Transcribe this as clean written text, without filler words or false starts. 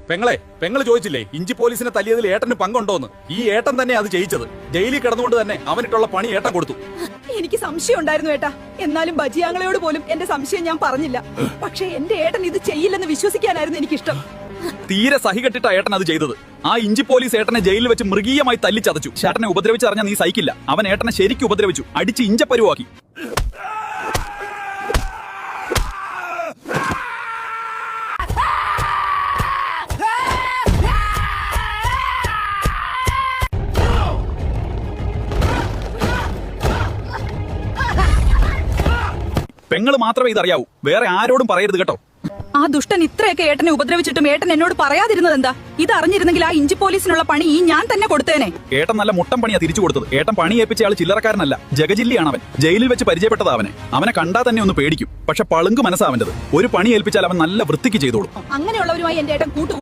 പെങ്ങള് ചോദിച്ചില്ലേ ഇഞ്ചി പോലീസിനെ തല്ലിയതിൽ ഏട്ടന് പങ്കുണ്ടോന്ന്? ഈ ഏട്ടൻ തന്നെ അത് ചെയ്യിച്ചത്. ജയിലിൽ കിടന്നുകൊണ്ട് തന്നെ അവനിട്ടുള്ള പണി ഏട്ടൻ കൊടുത്തു. എനിക്ക് സംശയം ഉണ്ടായിരുന്നു ഏട്ടാ. എന്നാലും ബജിയാങ്ങളയോട് പോലും എന്റെ സംശയം ഞാൻ പറഞ്ഞില്ല. പക്ഷെ എന്റെ ഏട്ടൻ ഇത് ചെയ്യില്ലെന്ന് വിശ്വസിക്കാനായിരുന്നു എനിക്കിഷ്ടം. തീരെ സഹികെട്ടിട്ട ഏട്ടൻ അത് ചെയ്തത്. ആ ഇഞ്ചി പോലീസ് ഏട്ടനെ ജയിലിൽ വെച്ച് മൃഗീയമായി തല്ലിച്ചതച്ചു. ചേട്ടനെ ഉപദ്രവിച്ചറിഞ്ഞ നീ സഹിക്കില്ല. അവൻ ഏട്ടനെ ശരിക്കും ഉപദ്രവിച്ചു, അടിച്ച് ഇഞ്ചപ്പരുവാക്കി. പെങ്ങള് മാത്രമേ ഇതറിയാവൂ, വേറെ ആരോടും പറയരുത് കേട്ടോ. ആ ദുഷ്ടൻ ഇത്രയൊക്കെ ഏട്ടനെ ഉപദ്രവിച്ചിട്ടും ഏട്ടൻ എന്നോട് പറയാതിരുന്നത് എന്താ? ഇത് അറിഞ്ഞിരുന്നെങ്കിൽ ആ ഇഞ്ചി പോലീസിനുള്ള പണി ഞാൻ തന്നെ കൊടുത്തേനെ. ഏട്ടൻ നല്ല മുട്ടം പണിയാ തിരിച്ചു കൊടുത്തത്. ഏട്ടൻ പണി ഏൽപ്പിച്ച ആൾ ചില്ലറക്കാരനല്ല, ജഗജില്ലിയാണ് അവൻ. ജയിലിൽ വെച്ച് പരിചയപ്പെട്ടത് അവനെ. അവനെ കണ്ടാ തന്നെ ഒന്ന് പേടിക്കും. പക്ഷെ പളുങ്ക് മനസ്സാവൻ്റെത്. ഒരു പണി ഏൽപ്പിച്ചാൽ അവൻ നല്ല വൃത്തിക്ക് ചെയ്തോളും. അങ്ങനെയുള്ളവരുമായി എന്റെ ഏട്ടൻ കൂട്ടു